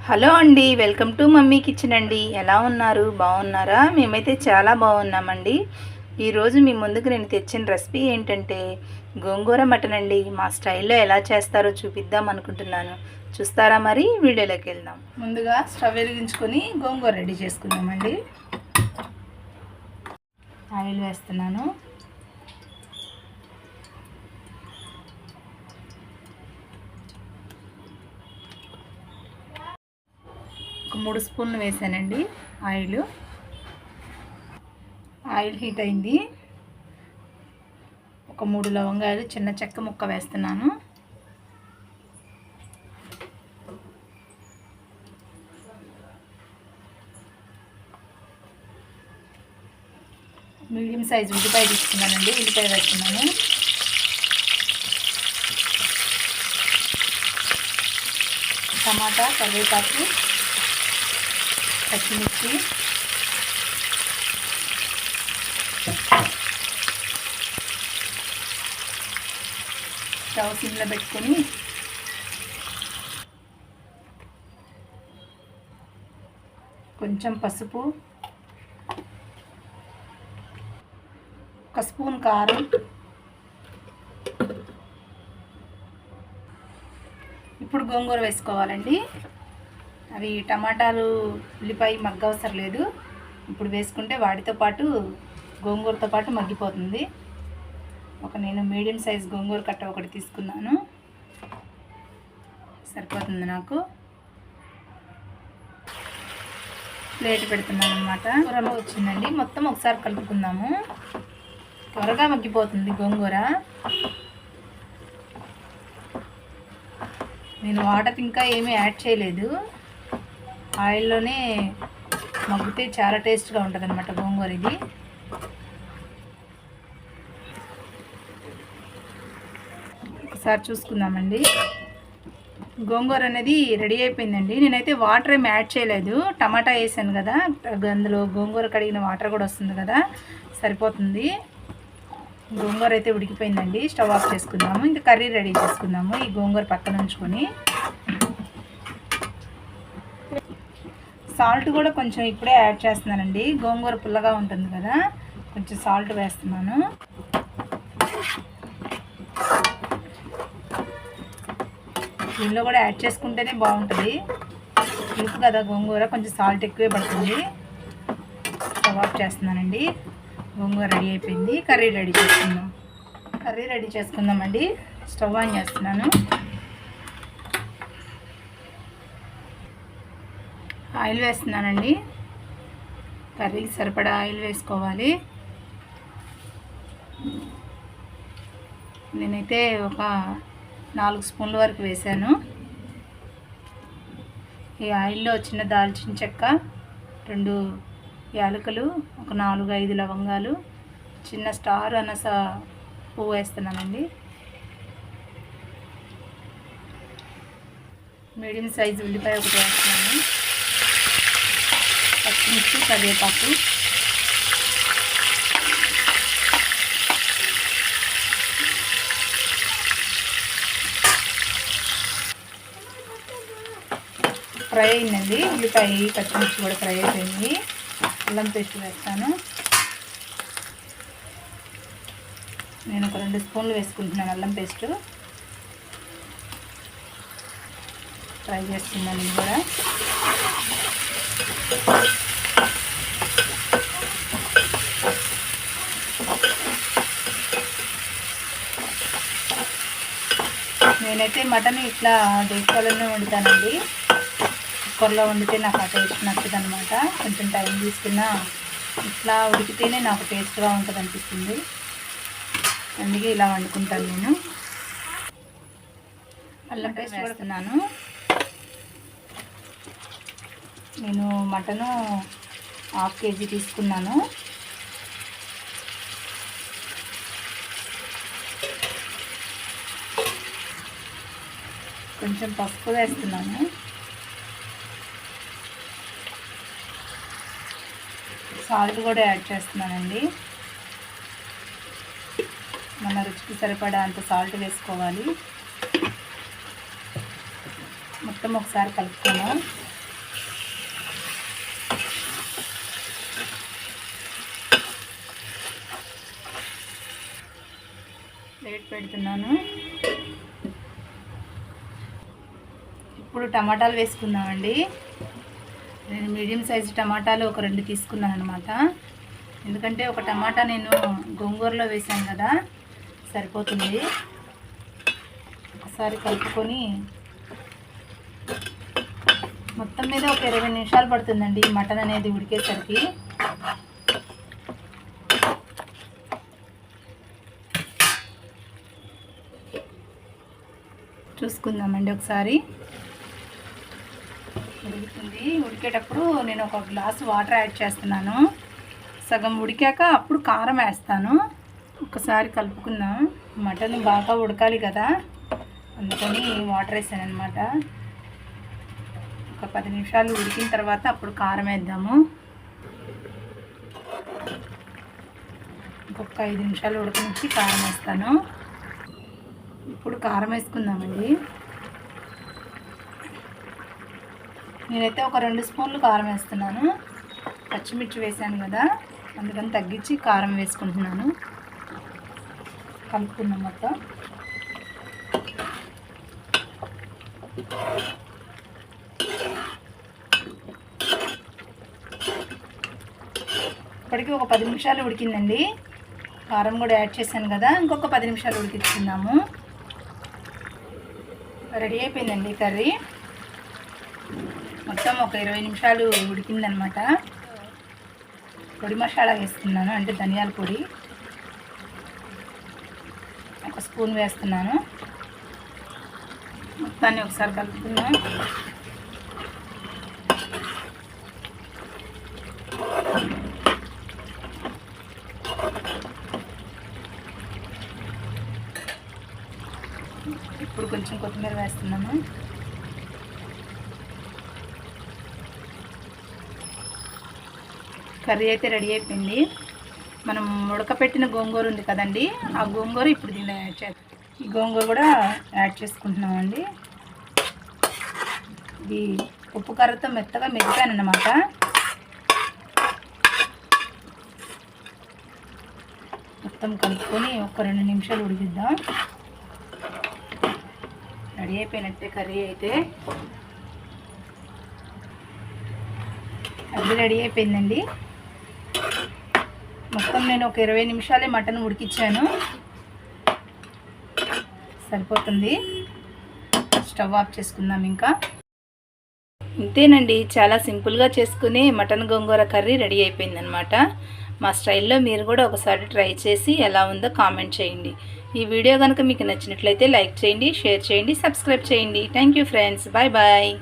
Hello అండి, welcome to mummy kitchen అండి. ఎలా ఉన్నారు? బాగున్నారా? మేమైతే చాలా బాగున్నామండి. ఈరోజు మీ ముందుకు నేను తెచ్చిన రెసిపీ ఏంటంటే గోంగూర మటన్ అండి. మా స్టైల్లో ఎలా చేస్తారో చూపిద్దాం అనుకుంటున్నాను. చూస్తారా? మరి వీడియోలోకి వెళ్దాం. ముందుగా స్టవ్ వెలిగించుకొని గోంగూర రెడీ చేసుకుందామండి. ఆయిల్ వేస్తున్నాను. ఒక 3 స్పూన్లు వేసానండి ఆయిల్ హీట్ అయింది. ఒక 3 లవంగాలు చిన్న చెక్క ముక్క వేస్తున్నాను. మీడియం సైజు ఉల్లిపాయ తీసుకున్నానండి. ఉల్లిపాయ వేస్తున్నాను. టమాటా, కరివేపాకు, పచ్చిమిర్చి, స్టవ్ సిమ్లో పెట్టుకొని కొంచెం పసుపు, 1 స్పూన్ కారం, ఇప్పుడు గోంగూర వేసుకోవాలండి. అవి టమాటాలు ఉల్లిపాయ మగ్గవసరం లేదు. ఇప్పుడు వేసుకుంటే వాటితో పాటు గోంగూరతో పాటు మగ్గిపోతుంది. నేను మీడియం సైజ్ గోంగూర కట్ట ఒకటి తీసుకున్నాను, సరిపోతుంది నాకు. ప్లేట్ పెడుతున్నాను అన్నమాట. కూరలో వచ్చిందండి. మొత్తం ఒకసారి కలుపుకుందాము. త్వరగా మగ్గిపోతుంది గోంగూర. నేను వాటర్ ఇంకా ఏమీ యాడ్ చేయలేదు. ఆయిల్లోనే మగ్గితే చాలా టేస్ట్గా ఉంటుంది అన్నమాట గోంగూర. ఇది ఒకసారి చూసుకుందామండి. గోంగూర అనేది రెడీ అయిపోయిందండి. నేనైతే వాటర్ ఏమి యాడ్ చేయలేదు. టమాటా వేసాను కదా, అందులో గోంగూర కడిగిన వాటర్ కూడా వస్తుంది కదా, సరిపోతుంది. గోంగూర అయితే ఉడికిపోయిందండి. స్టవ్ ఆఫ్ చేసుకుందాము. ఇంకా కర్రీ రెడీ చేసుకుందాము. ఈ గోంగూర పక్కన ఉంచుకొని సాల్ట్ కూడా కొంచెం ఇప్పుడే యాడ్ చేస్తున్నానండి. గోంగూర పుల్లగా ఉంటుంది కదా, కొంచెం సాల్ట్ వేస్తున్నాను. దీనిలో కూడా యాడ్ చేసుకుంటేనే బాగుంటుంది. పులుపు కదా గోంగూర, కొంచెం సాల్ట్ ఎక్కువే పడుతుంది. స్టవ్ ఆఫ్ చేస్తున్నానండి. గోంగూర రెడీ అయిపోయింది. కర్రీ రెడీ చేసుకుందామండి. స్టవ్ ఆన్ చేస్తున్నాను. ఆయిల్ వేస్తున్నానండి. కర్రీకి సరిపడా ఆయిల్ వేసుకోవాలి. నేనైతే ఒక 4 స్పూన్ల వరకు వేసాను. ఈ ఆయిల్లో చిన్న దాల్చిన చెక్క, 2 యాలకులు, ఒక 4-5 లవంగాలు, చిన్న స్టార్ అనస పువ్వు వేస్తున్నానండి. మీడియం సైజు ఉల్లిపాయ ఒకటి వేస్తున్నాను. పచ్చిమిర్చి, కరివేపాకు, ఫ్రై అయిందండి. ఉల్లిపాయ పచ్చిమిర్చి కూడా ఫ్రై అయిపోయింది. అల్లం పేస్ట్ వేస్తాను. నేను ఒక 2 స్పూన్లు వేసుకుంటున్నాను అల్లం పేస్ట్. ఫ్రై చేస్తున్నాను. ఇది కూడా నేనైతే మటన్ ఇట్లా దేశంలోనే వండుతానండి. కుక్కర్లో వండితే నాకు ఆ టేస్ట్ నచ్చదు అనమాట. కొంచెం టైం తీసుకున్నా ఇట్లా ఉడికితేనే నాకు టేస్ట్గా ఉంటుంది అనిపిస్తుంది. అందుకే ఇలా వండుకుంటాను నేను. అల్లం పేస్ట్ వేస్తున్నాను. నేను మటను 1/2 కేజీ తీసుకున్నాను. కొంచెం పసుపు వేస్తున్నాను. సాల్ట్ కూడా యాడ్ చేస్తున్నానండి. మన రుచికి సరిపడా అంత సాల్ట్ వేసుకోవాలి. మొత్తం ఒకసారి కలుపుకుందాం. ప్లేట్ పెడుతున్నాను. ఇప్పుడు టమాటాలు వేసుకుందామండి. నేను మీడియం సైజు టమాటాలు ఒక 2 తీసుకున్నాను అనమాట. ఎందుకంటే ఒక టమాటా నేను గోంగూరలో వేసాను కదా, సరిపోతుంది. ఒకసారి కలుపుకొని మొత్తం మీద ఒక 20 నిమిషాలు పడుతుందండి ఈ మటన్ అనేది ఉడికేసరికి. చూసుకుందామండి ఒకసారి. ఉడుకుతుంది. ఉడికేటప్పుడు నేను ఒక గ్లాసు వాటర్ యాడ్ చేస్తున్నాను. సగం ఉడికాక అప్పుడు కారం వేస్తాను. ఒకసారి కలుపుకుందాం. మటన్ బాగా ఉడకాలి కదా, అందుకని వాటర్ వేసాను అనమాట. ఒక 10 నిమిషాలు ఉడికిన తర్వాత అప్పుడు కారం వేద్దాము. ఇంకొక 5 నిమిషాలు ఉడకనిచ్చి కారం వేస్తాను. ఇప్పుడు కారం వేసుకుందామండి. నేనైతే ఒక 2 స్పూన్లు కారం వేస్తున్నాను. పచ్చిమిర్చి వేసాను కదా, అందుకని తగ్గించి కారం వేసుకుంటున్నాను. కలుపుకుందాం మొత్తం. ఇప్పటికీ ఒక 10 నిమిషాలు ఉడికిందండి. కారం కూడా యాడ్ చేశాను కదా, ఇంకొక 10 నిమిషాలు ఉడికించుకుందాము. రెడీ అయిపోయిందండి కర్రీ. మొత్తం ఒక 20 నిమిషాలు ఉడికిందనమాట. పొడి మసాలా వేస్తున్నాను, అంటే ధనియాల పొడి ఒక స్పూన్ వేస్తున్నాను. మొత్తాన్ని ఒకసారి కలుపుకుందాం. ఇప్పుడు కొంచెం కొత్తిమీర వేస్తున్నాను. కర్రీ అయితే రెడీ అయిపోయింది. మనం ఉడకపెట్టిన గోంగూర ఉంది కదండి, ఆ గోంగూర ఇప్పుడు దీనిలో యాడ్ చేస్తాం. ఈ గోంగూర కూడా యాడ్ చేసుకుంటున్నామండి. ఇది ఉప్పు కారంతో మెత్తగా మెదిపాను అన్నమాట. మొత్తం కలుపుకొని ఒక 2 నిమిషాలు ఉడికిద్దాం. రెడీ అయిపోయినట్టే కర్రీ అయితే. కర్రీ రెడీ అయిపోయిందండి. మొత్తం నేను ఒక 20 నిమిషాలే మటన్ ఉడికించాను, సరిపోతుంది. స్టవ్ ఆఫ్ చేసుకుందాం. ఇంకా ఇంతేనండి, చాలా సింపుల్గా చేసుకుని మటన్ గోంగూర కర్రీ రెడీ అయిపోయిందనమాట. మా స్టైల్లో మీరు కూడా ఒకసారి ట్రై చేసి ఎలా ఉందో కామెంట్ చేయండి. ఈ వీడియో కనుక మీకు నచ్చినట్లయితే లైక్ చేయండి, షేర్ చేయండి, సబ్స్క్రైబ్ చేయండి. Thank you friends. Bye bye.